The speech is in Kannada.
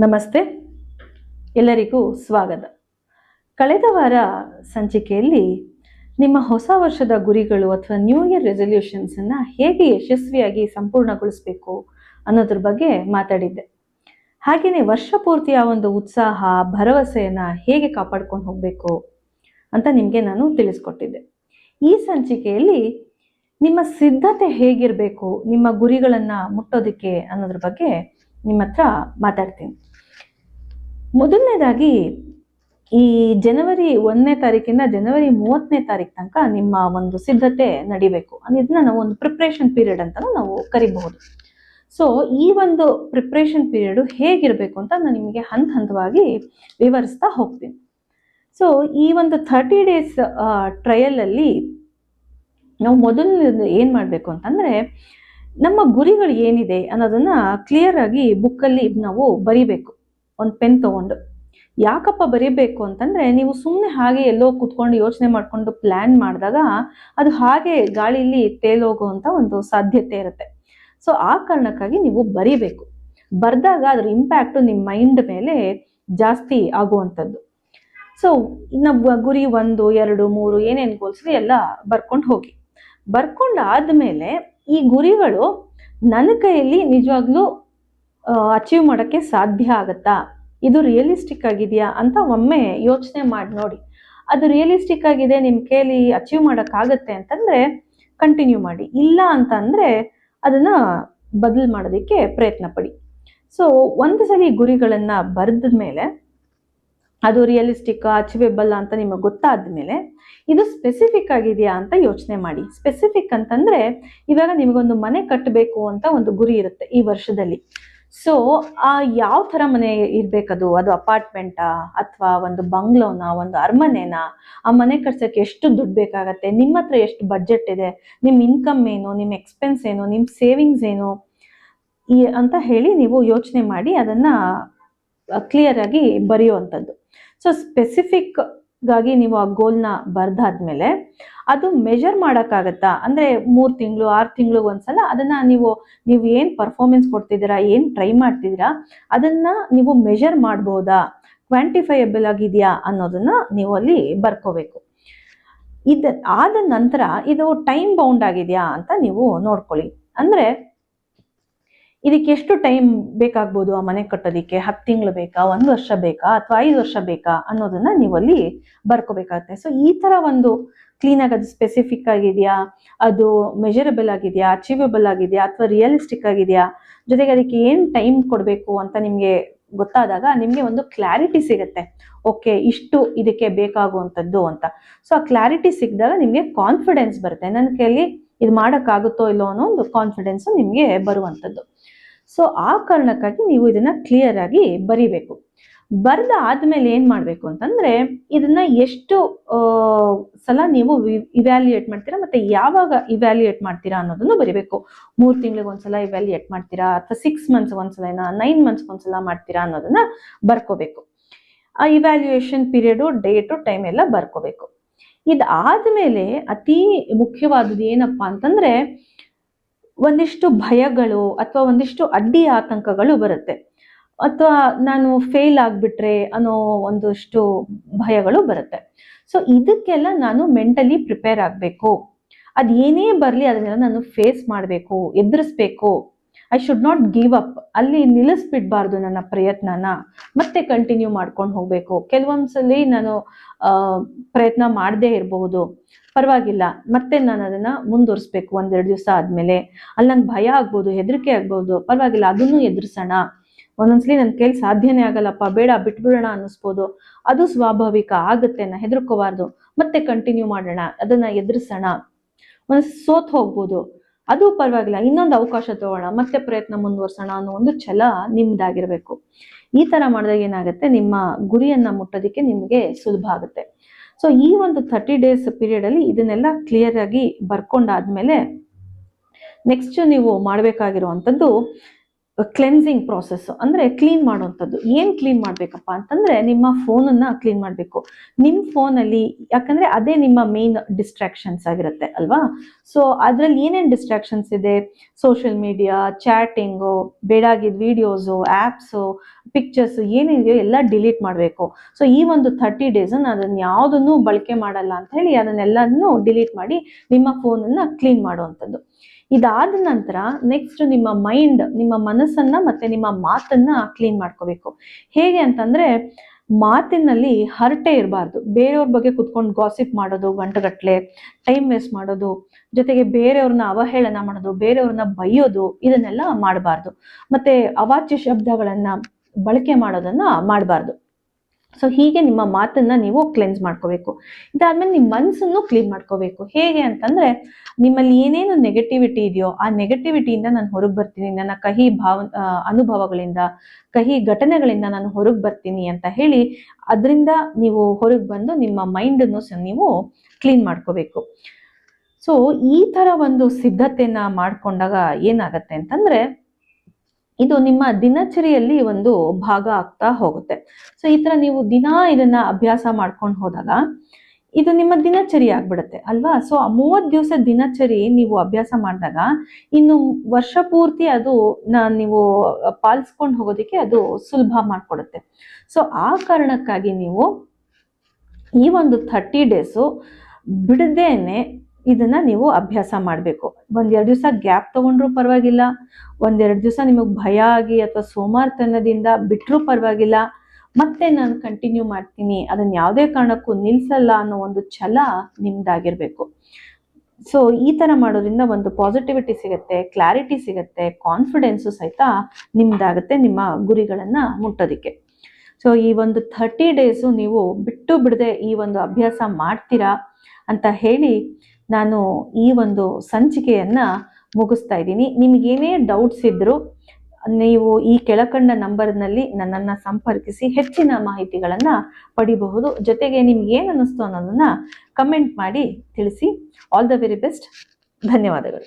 ನಮಸ್ತೆ, ಎಲ್ಲರಿಗೂ ಸ್ವಾಗತ. ಕಳೆದ ವಾರ ಸಂಚಿಕೆಯಲ್ಲಿ ನಿಮ್ಮ ಹೊಸ ವರ್ಷದ ಗುರಿಗಳು ಅಥವಾ ನ್ಯೂ ಇಯರ್ ರೆಸಲ್ಯೂಷನ್ಸ್ ಅನ್ನ ಹೇಗೆ ಯಶಸ್ವಿಯಾಗಿ ಸಂಪೂರ್ಣಗೊಳಿಸಬೇಕು ಅನ್ನೋದ್ರ ಬಗ್ಗೆ ಮಾತಾಡಿದ್ದೆ. ಹಾಗೆಯೇ ವರ್ಷ ಪೂರ್ತಿಯ ಒಂದು ಉತ್ಸಾಹ ಭರವಸೆಯನ್ನ ಹೇಗೆ ಕಾಪಾಡ್ಕೊಂಡು ಹೋಗಬೇಕು ಅಂತ ನಿಮಗೆ ನಾನು ತಿಳಿಸ್ಕೊಟ್ಟಿದ್ದೆ. ಈ ಸಂಚಿಕೆಯಲ್ಲಿ ನಿಮ್ಮ ಸಿದ್ಧತೆ ಹೇಗಿರಬೇಕು, ನಿಮ್ಮ ಗುರಿಗಳನ್ನ ಮುಟ್ಟೋದಕ್ಕೆ ಅನ್ನೋದ್ರ ಬಗ್ಗೆ ನಿಮ್ಮ ಹತ್ರ ಮಾತಾಡ್ತೀನಿ. ಮೊದಲನೇದಾಗಿ ಈ ಜನವರಿ 1ನೇ ತಾರೀಕಿಂದ ಜನವರಿ 30ನೇ ತಾರೀಕು ತನಕ ನಿಮ್ಮ ಒಂದು ಸಿದ್ಧತೆ ನಡಿಬೇಕು. ಇದನ್ನ ನಾವು ಒಂದು ಪ್ರಿಪ್ರೇಷನ್ ಪೀರಿಯಡ್ ಅಂತ ನಾವು ಕರಿಬಹುದು. ಸೊ ಈ ಒಂದು ಪ್ರಿಪ್ರೇಷನ್ ಪೀರಿಯಡ್ ಹೇಗಿರಬೇಕು ಅಂತ ನಾನು ನಿಮಗೆ ಹಂತವಾಗಿ ವಿವರಿಸ್ತಾ ಹೋಗ್ತೀನಿ. ಸೊ ಈ ಒಂದು 30 ಡೇಸ್ ಟ್ರಯಲ್ ಅಲ್ಲಿ ನಾವು ಮೊದಲು ಏನ್ ಮಾಡ್ಬೇಕು ಅಂತಂದ್ರೆ, ನಮ್ಮ ಗುರಿಗಳು ಏನಿದೆ ಅನ್ನೋದನ್ನ ಕ್ಲಿಯರ್ ಆಗಿ ಬುಕ್ಕಲ್ಲಿ ನಾವು ಬರಿಬೇಕು. ಒಂದು ಪೆನ್ ತಗೊಂಡು. ಯಾಕಪ್ಪ ಬರೀಬೇಕು ಅಂತಂದ್ರೆ, ನೀವು ಸುಮ್ಮನೆ ಹಾಗೆ ಎಲ್ಲೋ ಕೂತ್ಕೊಂಡು ಯೋಚನೆ ಮಾಡ್ಕೊಂಡು ಪ್ಲಾನ್ ಮಾಡಿದಾಗ ಅದು ಹಾಗೆ ಗಾಳಿಲಿ ತೇಲೋಗುವಂತ ಒಂದು ಸಾಧ್ಯತೆ ಇರುತ್ತೆ. ಸೊ ಆ ಕಾರಣಕ್ಕಾಗಿ ನೀವು ಬರಿಬೇಕು. ಬರ್ದಾಗ ಅದ್ರ ಇಂಪ್ಯಾಕ್ಟ್ ನಿಮ್ಮ ಮೈಂಡ್ ಮೇಲೆ ಜಾಸ್ತಿ ಆಗುವಂಥದ್ದು. ಸೊ ಇನ್ನು ಗುರಿ 1, 2, 3 ಏನೇನು ಗೋಲ್ಸ್ ಎಲ್ಲ ಬರ್ಕೊಂಡು ಹೋಗಿ. ಬರ್ಕೊಂಡಾದ್ಮೇಲೆ ಈ ಗುರಿಗಳು ನನ್ನ ಕೈಯಲ್ಲಿ ನಿಜವಾಗ್ಲೂ ಅಚೀವ್ ಮಾಡೋಕ್ಕೆ ಸಾಧ್ಯ ಆಗತ್ತಾ, ಇದು ರಿಯಲಿಸ್ಟಿಕ್ ಆಗಿದೆಯಾ ಅಂತ ಒಮ್ಮೆ ಯೋಚನೆ ಮಾಡಿ ನೋಡಿ. ಅದು ರಿಯಲಿಸ್ಟಿಕ್ ಆಗಿದೆ, ನಿಮ್ಮ ಕೈಯಲ್ಲಿ ಅಚೀವ್ ಮಾಡೋಕ್ಕಾಗತ್ತೆ ಅಂತಂದ್ರೆ ಕಂಟಿನ್ಯೂ ಮಾಡಿ. ಇಲ್ಲ ಅಂತಂದ್ರೆ ಅದನ್ನ ಬದಲು ಮಾಡೋದಕ್ಕೆ ಪ್ರಯತ್ನ ಪಡಿ. ಸೊ ಒಂದು ಸಲ ಗುರಿಗಳನ್ನ ಬರೆದ ಮೇಲೆ ಅದು ರಿಯಲಿಸ್ಟಿಕ್ ಅಚೀವೇಬಲ್ ಅಂತ ನಿಮಗೆ ಗೊತ್ತಾದ್ಮೇಲೆ ಇದು ಸ್ಪೆಸಿಫಿಕ್ ಆಗಿದೆಯಾ ಅಂತ ಯೋಚನೆ ಮಾಡಿ. ಸ್ಪೆಸಿಫಿಕ್ ಅಂತಂದ್ರೆ, ಇವಾಗ ನಿಮಗೊಂದು ಮನೆ ಕಟ್ಟಬೇಕು ಅಂತ ಒಂದು ಗುರಿ ಇರುತ್ತೆ ಈ ವರ್ಷದಲ್ಲಿ. ಸೊ ಯಾವ ತರ ಮನೆ ಇರ್ಬೇಕದು, ಅದು ಅಪಾರ್ಟ್ಮೆಂಟಾ ಅಥವಾ ಒಂದು ಬಂಗ್ಲೋನಾ, ಒಂದು ಅರಮನೆನಾ, ಆ ಮನೆ ಕಟ್ಸಕ್ಕೆ ಎಷ್ಟು ದುಡ್ಡು ಬೇಕಾಗತ್ತೆ, ನಿಮ್ಮ ಹತ್ರ ಎಷ್ಟು ಬಡ್ಜೆಟ್ ಇದೆ, ನಿಮ್ಮ ಇನ್ಕಮ್ ಏನು, ನಿಮ್ಮ ಎಕ್ಸ್ಪೆನ್ಸ್ ಏನು, ನಿಮ್ಮ ಸೇವಿಂಗ್ಸ್ ಏನು ಅಂತ ಹೇಳಿ ನೀವು ಯೋಚನೆ ಮಾಡಿ ಅದನ್ನ ಕ್ಲಿಯರ್ ಆಗಿ ಬರೆಯುವಂಥದ್ದು. ಸೊ ಸ್ಪೆಸಿಫಿಕ್ ಗಾಗಿ ನೀವು ಆ ಗೋಲ್ನ ಬರ್ದಾದ್ಮೇಲೆ ಅದು ಮೆಜರ್ ಮಾಡೋಕ್ಕಾಗತ್ತಾ ಅಂದ್ರೆ 3 ತಿಂಗಳು 6 ತಿಂಗಳು ಒಂದ್ಸಲ ಅದನ್ನ ನೀವು ಏನ್ ಪರ್ಫಾರ್ಮೆನ್ಸ್ ಕೊಡ್ತಿದ್ದೀರಾ, ಏನ್ ಟ್ರೈ ಮಾಡ್ತಿದ್ದೀರಾ ಅದನ್ನ ನೀವು ಮೆಜರ್ ಮಾಡ್ಬೋದಾ, ಕ್ವಾಂಟಿಫೈಯಬಲ್ ಆಗಿದೆಯಾ ಅನ್ನೋದನ್ನ ನೀವು ಅಲ್ಲಿ ಬರ್ಕೋಬೇಕು. ಆದ ನಂತರ ಇದು ಟೈಮ್ ಬೌಂಡ್ ಆಗಿದೆಯಾ ಅಂತ ನೀವು ನೋಡ್ಕೊಳ್ಳಿ. ಅಂದ್ರೆ ಇದಕ್ಕೆ ಎಷ್ಟು ಟೈಮ್ ಬೇಕಾಗ್ಬೋದು ಆ ಮನೆ ಕಟ್ಟೋದಿಕ್ಕೆ, 10 ತಿಂಗಳು ಬೇಕಾ, 1 ವರ್ಷ ಬೇಕಾ, ಅಥವಾ 5 ವರ್ಷ ಬೇಕಾ ಅನ್ನೋದನ್ನ ನೀವು ಅಲ್ಲಿ ಬರ್ಕೋಬೇಕಾಗತ್ತೆ. ಸೊ ಈ ತರ ಒಂದು ಕ್ಲೀನ್ ಆಗಿ ಅದು ಸ್ಪೆಸಿಫಿಕ್ ಆಗಿದೆಯಾ, ಅದು ಮೆಜರಬಲ್ ಆಗಿದೆಯಾ, ಅಚೀವೇಬಲ್ ಆಗಿದೆಯಾ ಅಥವಾ ರಿಯಲಿಸ್ಟಿಕ್ ಆಗಿದೆಯಾ, ಜೊತೆಗೆ ಅದಕ್ಕೆ ಏನ್ ಟೈಮ್ ಕೊಡಬೇಕು ಅಂತ ನಿಮ್ಗೆ ಗೊತ್ತಾದಾಗ ನಿಮ್ಗೆ ಒಂದು ಕ್ಲಾರಿಟಿ ಸಿಗುತ್ತೆ. ಓಕೆ, ಇಷ್ಟು ಇದಕ್ಕೆ ಬೇಕಾಗುವಂಥದ್ದು ಅಂತ. ಸೊ ಆ ಕ್ಲಾರಿಟಿ ಸಿಕ್ಕಿದಾಗ ನಿಮ್ಗೆ ಕಾನ್ಫಿಡೆನ್ಸ್ ಬರುತ್ತೆ. ನನ್ನ ಕೈಯಲ್ಲಿ ಇದು ಮಾಡೋಕ್ಕಾಗುತ್ತೋ ಇಲ್ಲೋ ಅನ್ನೋ ಒಂದು ಕಾನ್ಫಿಡೆನ್ಸ್ ನಿಮ್ಗೆ ಬರುವಂಥದ್ದು. ಸೊ ಆ ಕಾರಣಕ್ಕಾಗಿ ನೀವು ಇದನ್ನ ಕ್ಲಿಯರ್ ಆಗಿ ಬರಿಬೇಕು. ಬರ್ದ ಆದ್ಮೇಲೆ ಏನ್ ಮಾಡ್ಬೇಕು ಅಂತಂದ್ರೆ, ಇದನ್ನ ಎಷ್ಟು ಸಲ ನೀವು ಇವ್ಯಾಲ್ಯೂಯೇಟ್ ಮಾಡ್ತೀರಾ ಮತ್ತೆ ಯಾವಾಗ ಇವ್ಯಾಲ್ಯೂಯೇಟ್ ಮಾಡ್ತೀರಾ ಅನ್ನೋದನ್ನು ಬರಿಬೇಕು. 3 ತಿಂಗಳಿಗೆ ಒಂದ್ಸಲ ಇವ್ಯಾಲ್ಯೂಯೇಟ್ ಮಾಡ್ತೀರಾ ಅಥವಾ 6 ಮಂತ್ಸ್ ಒಂದ್ಸಲನಾ, 9 ಮಂತ್ಸ್ ಒಂದ್ಸಲ ಮಾಡ್ತೀರಾ ಅನ್ನೋದನ್ನ ಬರ್ಕೋಬೇಕು. ಆ ಇವ್ಯಾಲ್ಯೂಯೇಷನ್ ಪೀರಿಯಡ್, ಡೇಟು, ಟೈಮ್ ಎಲ್ಲ ಬರ್ಕೋಬೇಕು. ಇದಾದ್ಮೇಲೆ ಅತಿ ಮುಖ್ಯವಾದದ್ದು ಏನಪ್ಪಾ ಅಂತಂದ್ರೆ, ಒಂದಿಷ್ಟು ಭಯಗಳು ಅಥವಾ ಒಂದಿಷ್ಟು ಅಡ್ಡಿ ಆತಂಕಗಳು ಬರುತ್ತೆ. ಅಥವಾ ನಾನು ಫೇಲ್ ಆಗ್ಬಿಟ್ರೆ ಅನ್ನೋ ಒಂದಷ್ಟು ಭಯಗಳು ಬರುತ್ತೆ. ಸೊ ಇದಕ್ಕೆಲ್ಲ ನಾನು ಮೆಂಟಲಿ ಪ್ರಿಪೇರ್ ಆಗ್ಬೇಕು. ಅದೇನೇ ಬರ್ಲಿ ಅದನ್ನೆಲ್ಲ ನಾನು ಫೇಸ್ ಮಾಡಬೇಕು, ಎದುರಿಸ್ಬೇಕು. I should not give up. ಅಲ್ಲಿ ನಿಲ್ಲಿಸ್ಬಿಡ್ಬಾರ್ದು ನನ್ನ ಪ್ರಯತ್ನನ, ಮತ್ತೆ ಕಂಟಿನ್ಯೂ ಮಾಡ್ಕೊಂಡು ಹೋಗ್ಬೇಕು. ಕೆಲವೊಂದ್ಸಲಿ ನಾನು ಪ್ರಯತ್ನ ಮಾಡದೇ ಇರಬಹುದು, ಪರವಾಗಿಲ್ಲ, ಮತ್ತೆ ನಾನು ಅದನ್ನ ಮುಂದುವರಿಸ್ಬೇಕು. 1-2 ದಿವಸ ಆದ್ಮೇಲೆ ಅಲ್ಲಿ ನಂಗೆ ಭಯ ಆಗ್ಬೋದು, ಹೆದರಿಕೆ ಆಗ್ಬೋದು, ಪರವಾಗಿಲ್ಲ ಅದನ್ನು ಎದುರಿಸೋಣ. ಒಂದೊಂದ್ಸಲಿ ನನ್ನ ಕೈಲಿ ಸಾಧ್ಯನೇ ಆಗಲ್ಲಪ್ಪ, ಬೇಡ ಬಿಟ್ಬಿಡೋಣ ಅನ್ನಿಸ್ಬೋದು. ಅದು ಸ್ವಾಭಾವಿಕ ಆಗುತ್ತೆ, ನಾ ಹೆದರ್ಕೋಬಾರ್ದು, ಮತ್ತೆ ಕಂಟಿನ್ಯೂ ಮಾಡೋಣ, ಅದನ್ನ ಎದುರಿಸೋಣ. ಒಂದ್ ಸೋತ್ ಹೋಗ್ಬೋದು, ಅದು ಪರವಾಗಿಲ್ಲ, ಇನ್ನೊಂದು ಅವಕಾಶ ತಗೋಣ, ಮತ್ತೆ ಪ್ರಯತ್ನ ಮುಂದುವರ್ಸೋಣ ಅನ್ನೋ ಒಂದು ಛಲ ನಿಮ್ದಾಗಿರ್ಬೇಕು. ಈ ತರ ಮಾಡಿದಾಗ ಏನಾಗುತ್ತೆ, ನಿಮ್ಮ ಗುರಿಯನ್ನ ಮುಟ್ಟೋದಕ್ಕೆ ನಿಮ್ಗೆ ಸುಲಭ ಆಗುತ್ತೆ. ಸೊ ಈ ಒಂದು 30 ಡೇಸ್ ಪೀರಿಯಡ್ ಅಲ್ಲಿ ಇದನ್ನೆಲ್ಲ ಕ್ಲಿಯರ್ ಆಗಿ ಬರ್ಕೊಂಡಾದ್ಮೇಲೆ ನೆಕ್ಸ್ಟ್ ನೀವು ಮಾಡ್ಬೇಕಾಗಿರುವಂಥದ್ದು ಕ್ಲೆನ್ಸಿಂಗ್ ಪ್ರಾಸೆಸ್. ಅಂದ್ರೆ ಕ್ಲೀನ್ ಮಾಡುವಂಥದ್ದು. ಏನ್ ಕ್ಲೀನ್ ಮಾಡ್ಬೇಕಪ್ಪ ಅಂತಂದ್ರೆ, ನಿಮ್ಮ ಫೋನನ್ನ ಕ್ಲೀನ್ ಮಾಡ್ಬೇಕು. ನಿಮ್ ಫೋನಲ್ಲಿ, ಯಾಕಂದ್ರೆ ಅದೇ ನಿಮ್ಮ ಮೇನ್ ಡಿಸ್ಟ್ರಾಕ್ಷನ್ಸ್ ಆಗಿರುತ್ತೆ ಅಲ್ವಾ. ಸೊ ಅದ್ರಲ್ಲಿ ಏನೇನ್ ಡಿಸ್ಟ್ರಾಕ್ಷನ್ಸ್ ಇದೆ, ಸೋಷಿಯಲ್ ಮೀಡಿಯಾ, ಚಾಟಿಂಗು, ಬೇಡಾಗಿದ್ದ ವಿಡಿಯೋಸು, ಆ್ಯಪ್ಸು, ಪಿಕ್ಚರ್ಸ್ ಏನಿದೆಯೋ ಎಲ್ಲ ಡಿಲೀಟ್ ಮಾಡಬೇಕು. ಸೊ ಈ ಒಂದು 30 ಡೇಸ್ ನಾನು ಅದನ್ನ ಯಾವುದನ್ನು ಬಳಕೆ ಮಾಡಲ್ಲ ಅಂತ ಹೇಳಿ ಅದನ್ನೆಲ್ಲನೂ ಡಿಲೀಟ್ ಮಾಡಿ ನಿಮ್ಮ ಫೋನನ್ನು ಕ್ಲೀನ್ ಮಾಡುವಂಥದ್ದು. ಇದಾದ ನಂತರ ನೆಕ್ಸ್ಟ್ ನಿಮ್ಮ ಮೈಂಡ್, ನಿಮ್ಮ ಮನಸ್ಸನ್ನ ಮತ್ತೆ ನಿಮ್ಮ ಮಾತನ್ನ ಕ್ಲೀನ್ ಮಾಡ್ಕೋಬೇಕು. ಹೇಗೆ ಅಂತಂದ್ರೆ ಮಾತಿನಲ್ಲಿ ಹರಟೆ ಇರಬಾರ್ದು. ಬೇರೆಯವ್ರ ಬಗ್ಗೆ ಕುತ್ಕೊಂಡು ಗಾಸಿಪ್ ಮಾಡೋದು, ಗಂಟೆಗಟ್ಲೆ ಟೈಮ್ ವೇಸ್ಟ್ ಮಾಡೋದು, ಜೊತೆಗೆ ಬೇರೆಯವ್ರನ್ನ ಅವಹೇಳನ ಮಾಡೋದು, ಬೇರೆಯವ್ರನ್ನ ಬೈಯೋದು, ಇದನ್ನೆಲ್ಲ ಮಾಡಬಾರ್ದು. ಮತ್ತೆ ಅವಾಚ್ಯ ಶಬ್ದಗಳನ್ನ ಬಳಕೆ ಮಾಡೋದನ್ನ ಮಾಡಬಾರ್ದು. ಸೊ ಹೀಗೆ ನಿಮ್ಮ ಮಾತನ್ನ ನೀವು ಕ್ಲೆನ್ಸ್ ಮಾಡ್ಕೋಬೇಕು. ಇದಾದ್ಮೇಲೆ ನಿಮ್ಮ ಮನಸ್ಸನ್ನು ಕ್ಲೀನ್ ಮಾಡ್ಕೋಬೇಕು. ಹೇಗೆ ಅಂತಂದ್ರೆ ನಿಮ್ಮಲ್ಲಿ ಏನೇನು ನೆಗೆಟಿವಿಟಿ ಇದೆಯೋ ಆ ನೆಗೆಟಿವಿಟಿಯಿಂದ ನಾನು ಹೊರಗೆ ಬರ್ತೀನಿ, ನನ್ನ ಕಹಿ ಅನುಭವಗಳಿಂದ, ಕಹಿ ಘಟನೆಗಳಿಂದ ನಾನು ಹೊರಗೆ ಬರ್ತೀನಿ ಅಂತ ಹೇಳಿ ಅದರಿಂದ ನೀವು ಹೊರಗೆ ಬಂದು ನಿಮ್ಮ ಮೈಂಡನ್ನು ಸಹ ನೀವು ಕ್ಲೀನ್ ಮಾಡ್ಕೋಬೇಕು. ಸೊ ಈ ತರ ಒಂದು ಸಿದ್ಧತೆಯನ್ನ ಮಾಡ್ಕೊಂಡಾಗ ಏನಾಗತ್ತೆ ಅಂತಂದ್ರೆ ಇದು ನಿಮ್ಮ ದಿನಚರಿಯಲ್ಲಿ ಒಂದು ಭಾಗ ಆಗ್ತಾ ಹೋಗುತ್ತೆ. ಸೊ ಈ ತರ ನೀವು ದಿನಾ ಇದನ್ನ ಅಭ್ಯಾಸ ಮಾಡ್ಕೊಂಡು ಹೋದಾಗ ಇದು ನಿಮ್ಮ ದಿನಚರಿ ಆಗ್ಬಿಡುತ್ತೆ ಅಲ್ವಾ. ಸೊ 30 ದಿವಸ ದಿನಚರಿ ನೀವು ಅಭ್ಯಾಸ ಮಾಡಿದಾಗ ಇನ್ನು ವರ್ಷ ಪೂರ್ತಿ ಅದು ನೀವು ಪಾಲಿಸ್ಕೊಂಡು ಹೋಗೋದಕ್ಕೆ ಅದು ಸುಲಭ ಮಾಡ್ಕೊಡುತ್ತೆ. ಸೊ ಆ ಕಾರಣಕ್ಕಾಗಿ ನೀವು ಈ ಒಂದು 30 ಡೇಸು ಬಿಡದೇನೆ ಇದನ್ನ ನೀವು ಅಭ್ಯಾಸ ಮಾಡಬೇಕು. 1-2 ದಿವಸ ಗ್ಯಾಪ್ ತಗೊಂಡ್ರು ಪರವಾಗಿಲ್ಲ, 1-2 ದಿವಸ ನಿಮಗೆ ಭಯ ಆಗಿ ಅಥವಾ ಸೋಮಾರ್ತನದಿಂದ ಬಿಟ್ಟರೂ ಪರವಾಗಿಲ್ಲ, ಮತ್ತೆ ನಾನು ಕಂಟಿನ್ಯೂ ಮಾಡ್ತೀನಿ, ಅದನ್ನ ಯಾವುದೇ ಕಾರಣಕ್ಕೂ ನಿಲ್ಸಲ್ಲ ಅನ್ನೋ ಒಂದು ಛಲ ನಿಮ್ದಾಗಿರ್ಬೇಕು. ಸೊ ಈ ತರ ಮಾಡೋದ್ರಿಂದ ಒಂದು ಪಾಸಿಟಿವಿಟಿ ಸಿಗುತ್ತೆ, ಕ್ಲಾರಿಟಿ ಸಿಗುತ್ತೆ, ಕಾನ್ಫಿಡೆನ್ಸು ಸಹಿತ ನಿಮ್ದಾಗುತ್ತೆ ನಿಮ್ಮ ಗುರಿಗಳನ್ನ ಮುಟ್ಟೋದಿಕ್ಕೆ. ಸೊ ಈ ಒಂದು 30 ಡೇಸು ನೀವು ಬಿಟ್ಟು ಬಿಡದೆ ಈ ಒಂದು ಅಭ್ಯಾಸ ಮಾಡ್ತೀರಾ ಅಂತ ಹೇಳಿ ನಾನು ಈ ಒಂದು ಸಂಚಿಕೆಯನ್ನ ಮುಗಿಸ್ತಾ ಇದ್ದೀನಿ. ನಿಮಗೇನೇ ಡೌಟ್ಸ್ ಇದ್ರೂ ನೀವು ಈ ಕೆಳಕಂಡ ನಂಬರ್ನಲ್ಲಿ ನನ್ನನ್ನು ಸಂಪರ್ಕಿಸಿ ಹೆಚ್ಚಿನ ಮಾಹಿತಿಗಳನ್ನು ಪಡಿಬಹುದು. ಜೊತೆಗೆ ನಿಮ್ಗೆ ಏನು ಅನ್ನಿಸ್ತು ಅನ್ನೋದನ್ನ ಕಮೆಂಟ್ ಮಾಡಿ ತಿಳಿಸಿ. All the very best. ಧನ್ಯವಾದಗಳು.